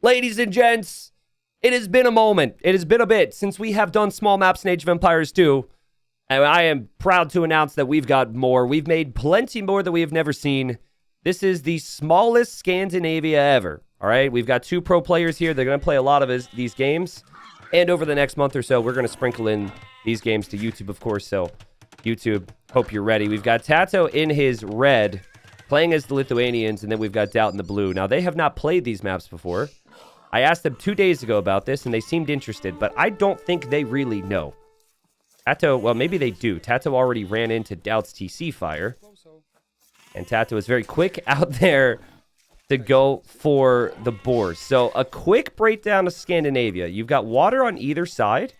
Ladies and gents, it has been a moment. It has been a bit since we have done small maps in Age of Empires 2. And I am proud to announce that we've got more. We've made plenty more that we have never seen. This is the smallest Scandinavia ever. All right, we've got 2 pro players here. They're going to play a lot of these games. And over the next month or so, we're going to sprinkle in these games to YouTube, of course. So, YouTube, hope you're ready. We've got Tato in his red, playing as the Lithuanians, and then we've got Doubt in the blue. Now, they have not played these maps before. I asked them 2 days ago about this, and they seemed interested, but I don't think they really know. Tato, well, maybe they do. Tato already ran into Doubt's TC fire. And Tato is very quick out there to go for the boars. So a quick breakdown of Scandinavia. You've got water on either side.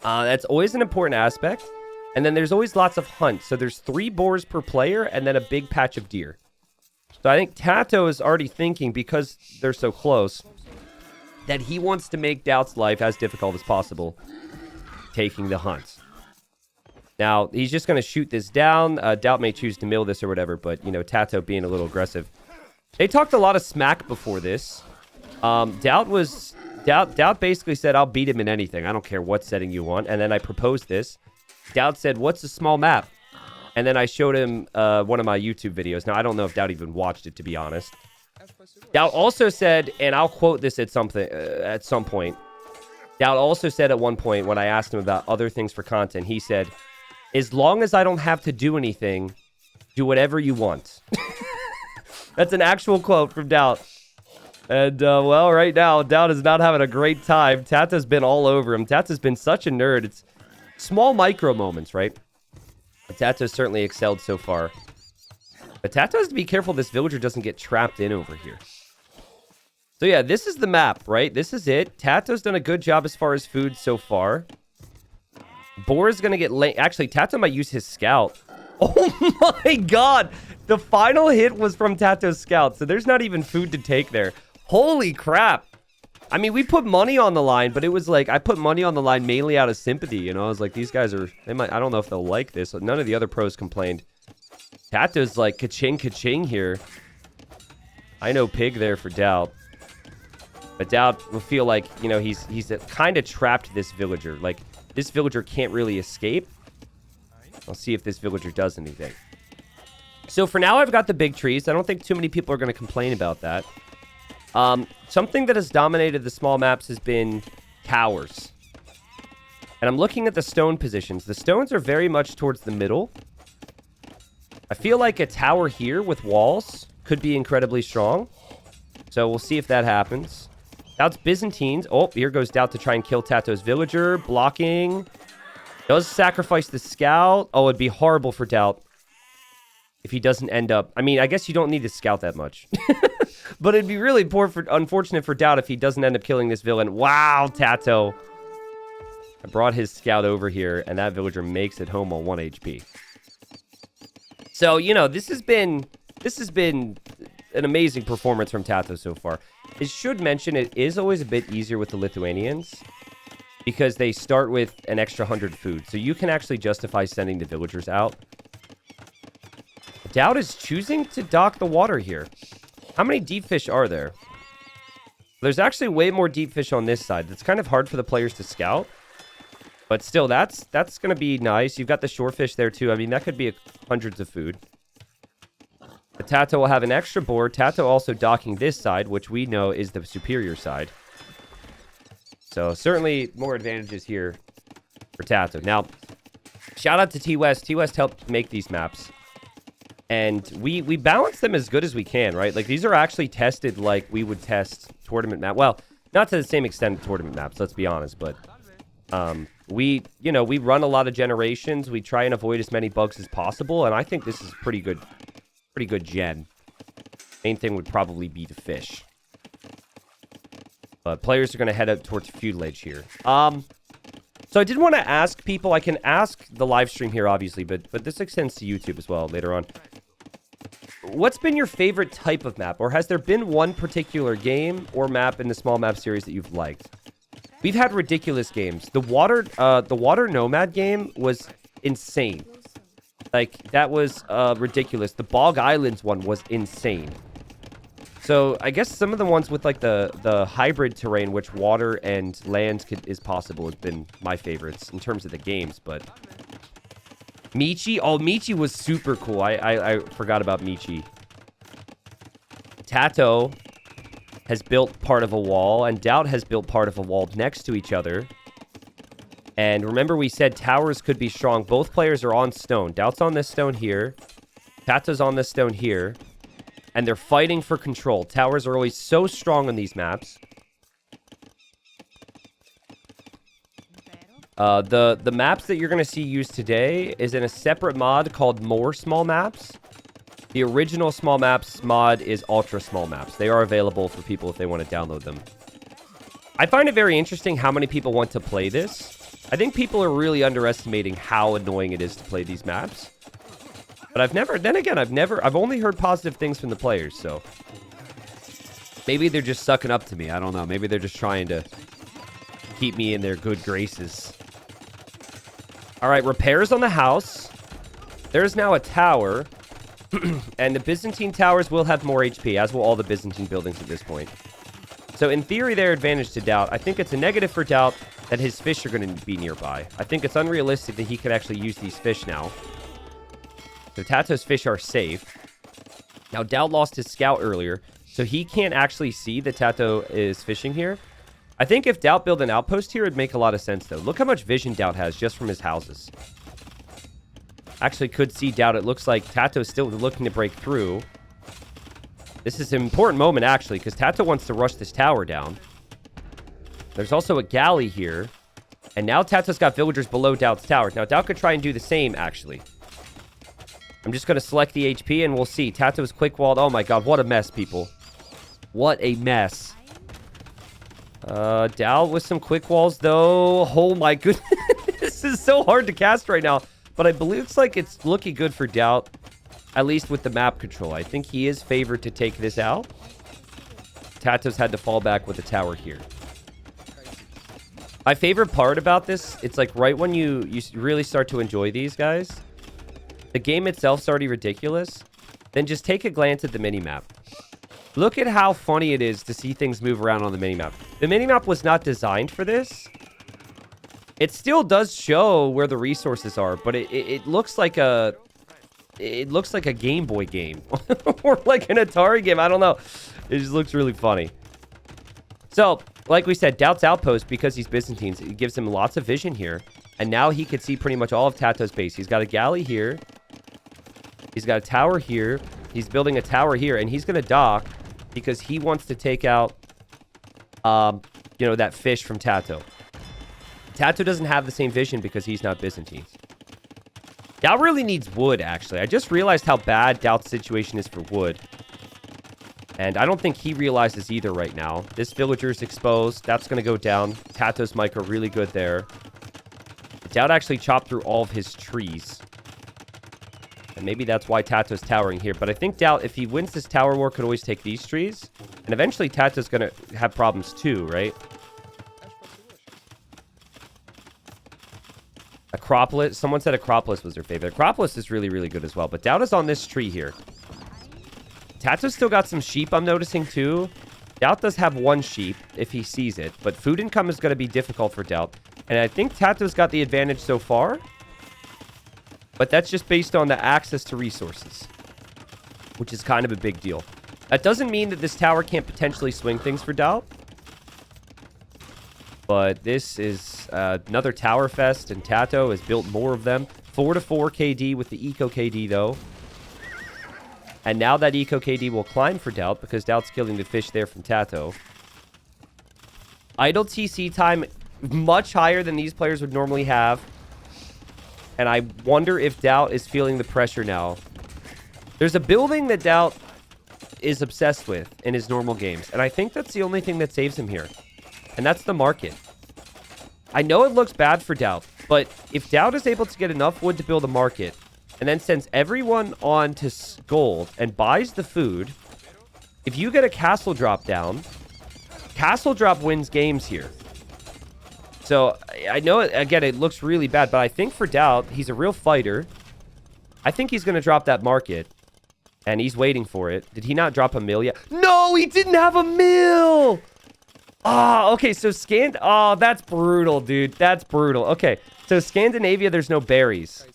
That's always an important aspect. And then there's always lots of hunts. So there's 3 boars per player and then a big patch of deer. So I think Tato is already thinking, because they're so close, that he wants to make Doubt's life as difficult as possible, taking the hunt. Now, he's just going to shoot this down. Doubt may choose to mill this or whatever, but, you know, Tato being a little aggressive. They talked a lot of smack before this. Doubt basically said, I'll beat him in anything. I don't care what setting you want. And then I proposed this. Doubt said, what's a small map? And then I showed him one of my YouTube videos. Now, I don't know if Doubt even watched it, to be honest. Doubt also said, and I'll quote this at some point. Doubt also said at one point, when I asked him about other things for content, he said, as long as I don't have to do anything, do whatever you want. That's an actual quote from Doubt. And, well, right now, Doubt is not having a great time. Tata's been all over him. Tata's been such a nerd. It's small micro moments, right? But Tata's certainly excelled so far. But Tato has to be careful this villager doesn't get trapped in over here. So, yeah, this is the map, right? This is it. Tato's done a good job as far as food so far. Boar is going to get late. Actually, Tato might use his scout. Oh, my God. The final hit was from Tato's scout, so there's not even food to take there. Holy crap. I mean, we put money on the line, but it was like, I put money on the line mainly out of sympathy, you know? I was like, these guys are, they might, I don't know if they'll like this. None of the other pros complained. Tato's like, ka-ching, ka-ching here. I know pig there for Doubt. But Doubt will feel like, you know, he's kind of trapped this villager. Like, this villager can't really escape. I'll see if this villager does anything. So for now, I've got the big trees. I don't think too many people are going to complain about that. Something that has dominated the small maps has been towers. And I'm looking at the stone positions. The stones are very much towards the middle. I feel like a tower here with walls could be incredibly strong. So we'll see if that happens. Doubt's Byzantines. Oh, here goes Doubt to try and kill Tato's villager. Blocking. Does sacrifice the scout. Oh, it'd be horrible for Doubt if he doesn't end up... I mean, I guess you don't need to scout that much. But it'd be really unfortunate for Doubt if he doesn't end up killing this villain. Wow, Tato. I brought his scout over here, and that villager makes it home on 1 HP. So, you know, this has been an amazing performance from Tato so far. I should mention it is always a bit easier with the Lithuanians because they start with an extra 100 food. So you can actually justify sending the villagers out. Doubt is choosing to dock the water here. How many deep fish are there? There's actually way more deep fish on this side. It's kind of hard for the players to scout. But still, that's going to be nice. You've got the shorefish there, too. I mean, that could be hundreds of food. But Tato will have an extra board. Tato also docking this side, which we know is the superior side. So, certainly more advantages here for Tato. Now, shout out to T-West. T-West helped make these maps. And we balance them as good as we can, right? Like, these are actually tested like we would test tournament map. Well, not to the same extent tournament maps, let's be honest. But we run a lot of generations. We try and avoid as many bugs as possible. And I think this is pretty good gen. Main thing would probably be the fish. But players are going to head up towards Feudal Age here. So I did want to ask people. I can ask the live stream here, obviously, but this extends to YouTube as well later on. What's been your favorite type of map? Or has there been one particular game or map in the small map series that you've liked? We've had ridiculous games. The water nomad game was insane. Like, that was ridiculous. The Bog Islands one was insane. So I guess some of the ones with like the hybrid terrain, which water and land is possible, has been my favorites in terms of the games. But Michi, oh, Michi was super cool. I forgot about Michi. Tato has built part of a wall, and Doubt has built part of a wall next to each other. And remember, we said towers could be strong. Both players are on stone. Doubt's on this stone here. Tato's on this stone here. And they're fighting for control. Towers are always so strong on these maps. The maps that you're going to see used today is in a separate mod called More Small Maps. The original Small Maps mod is Ultra Small Maps. They are available for people if they want to download them. I find it very interesting how many people want to play this. I think people are really underestimating how annoying it is to play these maps. But I've only heard positive things from the players, so. Maybe they're just sucking up to me. I don't know. Maybe they're just trying to keep me in their good graces. All right, repairs on the house. There's now a tower. And the Byzantine towers will have more HP, as will all the Byzantine buildings at this point. So in theory, they're advantage to Doubt. I think it's a negative for Doubt that his fish are going to be nearby. I think it's unrealistic that he could actually use these fish now. So Tato's fish are safe. Now, Doubt lost his scout earlier, so he can't actually see that Tato is fishing here. I think if Doubt built an outpost here, it'd make a lot of sense, though. Look how much vision Doubt has just from his houses. Actually could see Doubt. It looks like Tato's still looking to break through. This is an important moment, actually, because Tato wants to rush this tower down. There's also a galley here. And now Tato's got villagers below Doubt's tower. Now, Doubt could try and do the same, actually. I'm just going to select the HP, and we'll see. Tato's quick-walled. Oh, my God. What a mess, people. What a mess. Doubt with some quick walls, though. Oh, my goodness. This is so hard to cast right now. But I believe it's like it's looking good for Doubt, at least with the map control. I think he is favored to take this out. Tato's had to fall back with a tower here. My favorite part about this, it's like right when you really start to enjoy these guys, the game itself's already ridiculous. Then just take a glance at the minimap. Look at how funny it is to see things move around on the minimap. The minimap was not designed for this. It still does show where the resources are, but it looks like a Game Boy game or like an Atari game. I don't know. It just looks really funny. So, like we said, Doubt's outpost, because he's Byzantines, it gives him lots of vision here. And now he could see pretty much all of Tato's base. He's got a galley here. He's got a tower here. He's building a tower here, and he's going to dock because he wants to take out, that fish from Tato. Tato doesn't have the same vision because he's not Byzantines. Doubt really needs wood, actually. I just realized how bad Doubt's situation is for wood. And I don't think he realizes either right now. This villager's exposed. That's going to go down. Tato's micro really good there. Doubt actually chopped through all of his trees. And maybe that's why Tato's towering here. But I think Doubt, if he wins this tower war, could always take these trees. And eventually Tato's going to have problems too, right? Acropolis. Someone said Acropolis was their favorite. Acropolis is really, really good as well. But Doubt is on this tree here. Tato's still got some sheep, I'm noticing, too. Doubt does have one sheep, if he sees it. But food income is going to be difficult for Doubt. And I think Tato's got the advantage so far. But that's just based on the access to resources, which is kind of a big deal. That doesn't mean that this tower can't potentially swing things for Doubt. But this is another tower fest, and Tato has built more of them. 4-4 KD with the Eco KD, though. And now that Eco KD will climb for Doubt, because Doubt's killing the fish there from Tato. Idle TC time, much higher than these players would normally have. And I wonder if Doubt is feeling the pressure now. There's a building that Doubt is obsessed with in his normal games. And I think that's the only thing that saves him here. And that's the market. I know it looks bad for Doubt, but if Doubt is able to get enough wood to build a market, and then sends everyone on to gold and buys the food, if you get a castle drop down, castle drop wins games here. So I know, again, it looks really bad, but I think for Doubt, he's a real fighter. I think he's going to drop that market. And he's waiting for it. Did he not drop a mill yet? No, he didn't have a mill! Oh, okay, so Oh, that's brutal, dude. That's brutal. Okay, so Scandinavia, there's no berries.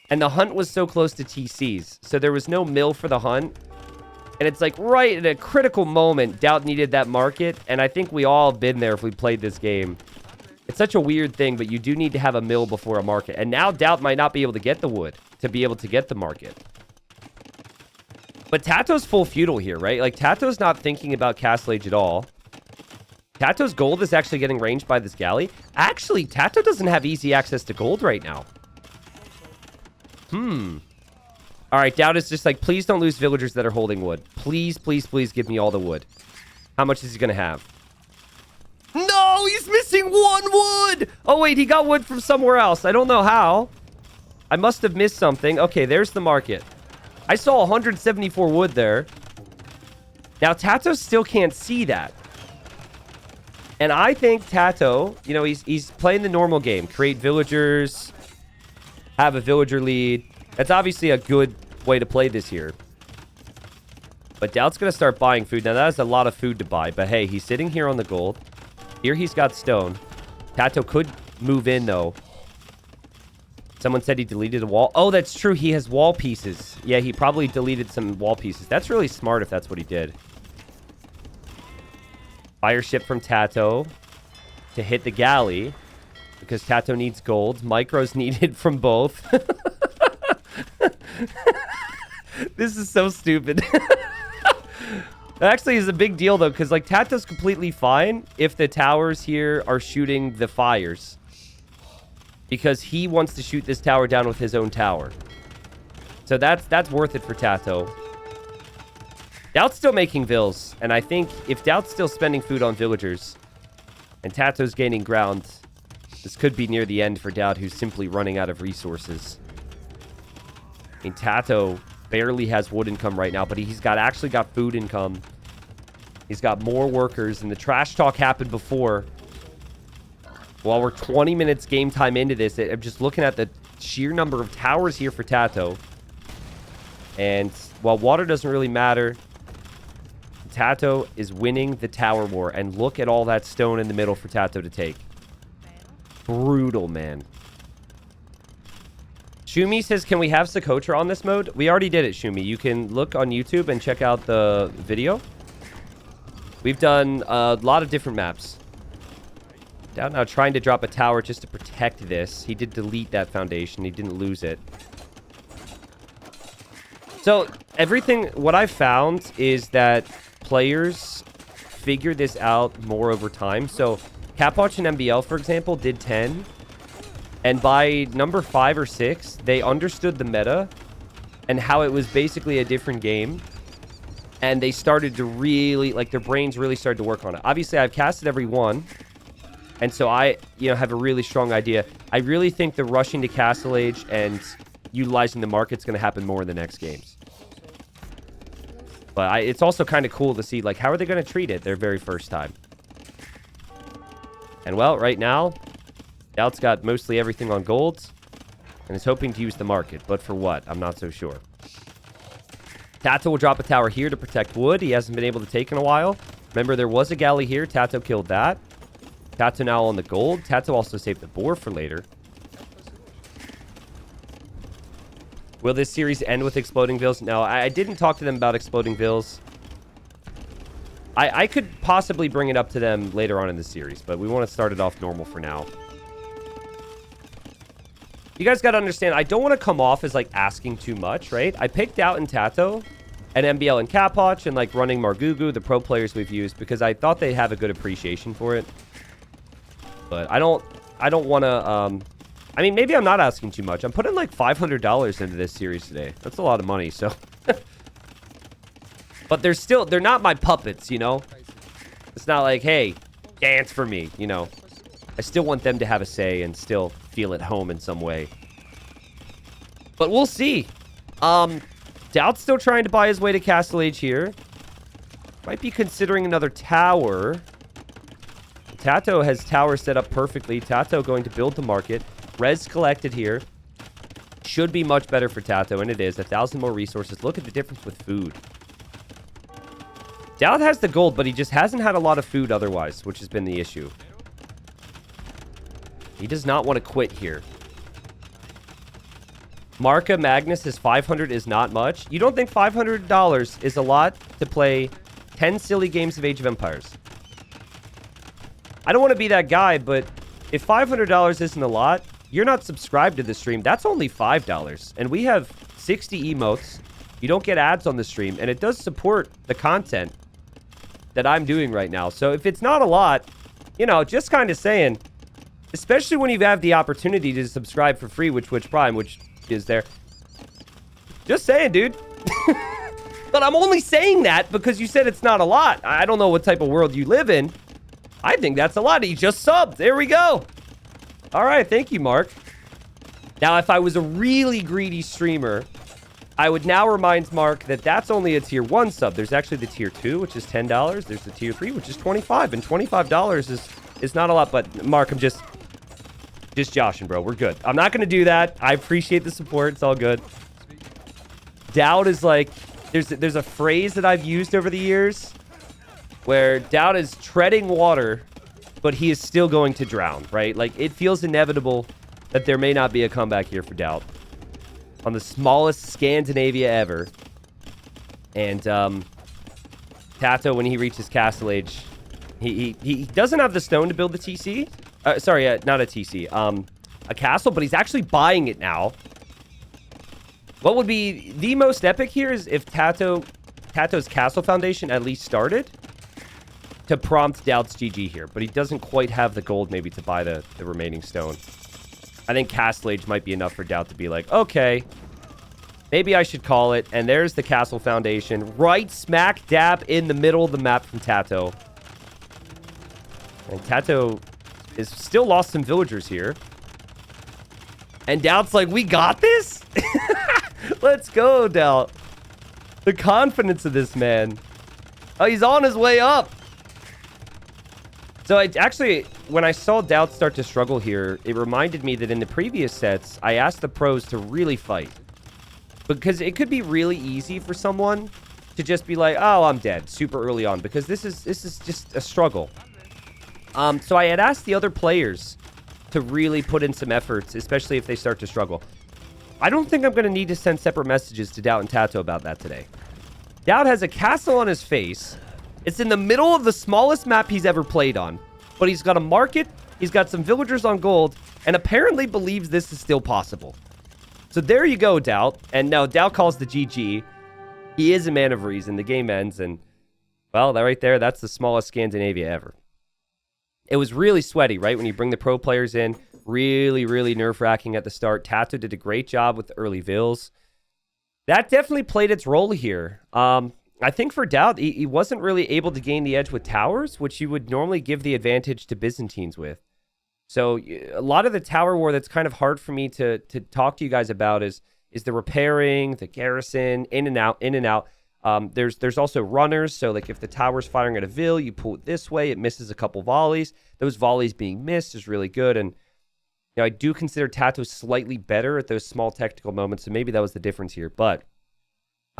And the hunt was so close to TCs. So there was no mill for the hunt. And it's like right at a critical moment, Doubt needed that market. And I think we all have been there if we played this game. It's such a weird thing, but you do need to have a mill before a market. And now Doubt might not be able to get the wood to be able to get the market. But Tato's full feudal here, right? Like, Tato's not thinking about Castle Age at all. Tato's gold is actually getting ranged by this galley. Actually, Tato doesn't have easy access to gold right now. All right, Doubt is just like, please don't lose villagers that are holding wood. Please, please, please give me all the wood. How much is he going to have? No, he's missing 1 wood. Oh, wait, he got wood from somewhere else. I don't know how. I must have missed something. Okay, there's the market. I saw 174 wood there. Now, Tato still can't see that. And I think Tato, you know, he's playing the normal game. Create villagers, have a villager lead. That's obviously a good way to play this here. But Doubt's going to start buying food. Now, that is a lot of food to buy. But hey, he's sitting here on the gold. Here he's got stone. Tato could move in, though. Someone said he deleted a wall. Oh, that's true. He has wall pieces. Yeah, he probably deleted some wall pieces. That's really smart if that's what he did. Fire ship from Tato to hit the galley because Tato needs gold. Micros needed from both. This is so stupid. That actually is a big deal, though, because, like, Tato's completely fine if the towers here are shooting the fires. Because he wants to shoot this tower down with his own tower. So that's worth it for Tato. Doubt's still making vills. And I think if Doubt's still spending food on villagers and Tato's gaining ground, this could be near the end for Doubt, who's simply running out of resources. I mean, Tato barely has wood income right now, but he's actually got food income. He's got more workers, and the trash talk happened before. While we're 20 minutes game time into this, I'm just looking at the sheer number of towers here for Tato. And while water doesn't really matter, Tato is winning the tower war. And look at all that stone in the middle for Tato to take. Brutal, man. Shumi says, can we have Socotra on this mode? We already did it, Shumi. You can look on YouTube and check out the video. We've done a lot of different maps. Doubt now trying to drop a tower just to protect this. He did delete that foundation. He didn't lose it. So, what I've found is that players figure this out more over time. So, Capwatch and MBL, for example, did 10. And by number 5 or 6, they understood the meta and how it was basically a different game. And they started to really, like, their brains really started to work on it. Obviously, I've casted every one. And so I, have a really strong idea. I really think the rushing to Castle Age and utilizing the market's going to happen more in the next games. But it's also kind of cool to see, like, how are they going to treat it their very first time? And, well, right now, Doubt's got mostly everything on golds and is hoping to use the market. But for what? I'm not so sure. Tato will drop a tower here to protect wood. He hasn't been able to take in a while. Remember, there was a galley here. Tato killed that. Tato now on the gold. Tato also saved the boar for later. Will this series end with exploding vills? No, I didn't talk to them about exploding vills. I could possibly bring it up to them later on in the series, but we want to start it off normal for now. You guys got to understand, I don't want to come off as, like, asking too much, right? I picked out in Tato and MBL and Capwatch and, like, running Margugu, the pro players we've used, because I thought they'd have a good appreciation for it. But I don't want to, I mean, maybe I'm not asking too much. I'm putting, like, $500 into this series today. That's a lot of money, so. But they're not my puppets, you know? It's not like, hey, dance for me, you know? I still want them to have a say and still feel at home in some way. But we'll see. Doubt's still trying to buy his way to Castle Age here. Might be considering another tower. Tato has tower set up perfectly. Tato going to build the market. Res collected here. should be much better for Tato, and it is. 1,000 more resources. Look at the difference with food. Dowd has the gold, but he just hasn't had a lot of food otherwise, which has been the issue. He does not want to quit here. Marca Magnus is 500 is not much. You don't think $500 is a lot to play 10 silly games of Age of Empires? I don't want to be that guy, but if $500 isn't a lot, you're not subscribed to the stream. That's only $5. And we have 60 emotes. You don't get ads on the stream. And it does support the content that I'm doing right now. So if it's not a lot, you know, just kind of saying, especially when you have the opportunity to subscribe for free with Twitch Prime, which is there. Just saying, dude. But I'm only saying that because you said it's not a lot. I don't know what type of world you live in. I think that's a lot. He just subbed. There we go. All right. Thank you, Mark. Now, if I was a really greedy streamer, I would now remind Mark that that's only a tier 1 sub. There's actually the tier 2, which is $10. There's the tier 3, which is $25. And $25 is not a lot. But, Mark, I'm just joshing, bro. We're good. I'm not going to do that. I appreciate the support. It's all good. Dowd is like... There's a phrase that I've used over the years where Dowd is treading water, but he is still going to drown, right? Like, it feels inevitable that there may not be a comeback here for Dowd. On the smallest Scandinavia ever. And, Tato, when he reaches Castle Age, he doesn't have the stone to build the TC. Sorry, not a TC. A castle, but he's actually buying it now. What would be the most epic here is if Tato's castle foundation at least started to prompt Dowd's GG here. But he doesn't quite have the gold maybe to buy the remaining stone. I think Castle Age might be enough for Dowd to be like, okay, maybe I should call it. And there's the castle foundation right smack dab in the middle of the map from Tato. And Tato is still lost some villagers here. And Dowd's like, we got this? Let's go, Dowd. The confidence of this man. Oh, he's on his way up. So actually, when I saw Dowd start to struggle here, it reminded me that in the previous sets, I asked the pros to really fight. Because it could be really easy for someone to just be like, oh, I'm dead super early on. Because this is just a struggle. So I had asked the other players to really put in some efforts, especially if they start to struggle. I don't think I'm going to need to send separate messages to Dowd and Tato about that today. Dowd has a castle on his face. It's in the middle of the smallest map he's ever played on. But he's got a market, he's got some villagers on gold, and apparently believes this is still possible. So there you go, Dowd. And now Dowd calls the GG. He is a man of reason. The game ends, and, well, that right there, that's the smallest Scandinavia ever. It was really sweaty, right? When you bring the pro players in, really, really nerve-wracking at the start. Tato did a great job with the early vills. That definitely played its role here. I think for Dowd, he wasn't really able to gain the edge with towers, which you would normally give the advantage to Byzantines with. So a lot of the tower war that's kind of hard for me to talk to you guys about is the repairing, the garrison, in and out, in and out. There's also runners, so like if the tower's firing at a vill, you pull it this way, it misses a couple volleys. Those volleys being missed is really good, and you know, I do consider Tato slightly better at those small technical moments, so maybe that was the difference here. But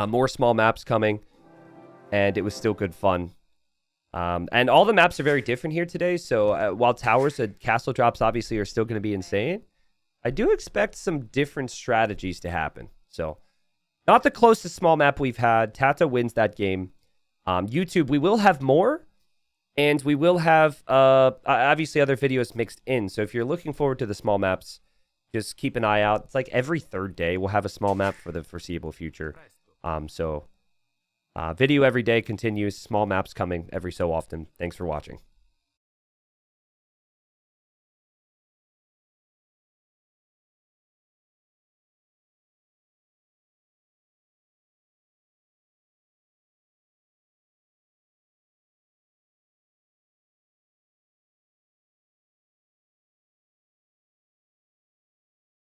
more small maps coming, and it was still good fun. And all the maps are very different here today, so while towers and castle drops obviously are still going to be insane, I do expect some different strategies to happen. So, not the closest small map we've had. Tato wins that game. YouTube, we will have more. And we will have, obviously, other videos mixed in. So if you're looking forward to the small maps, just keep an eye out. It's like every third day we'll have a small map for the foreseeable future. Video every day continues. Small maps coming every so often. Thanks for watching.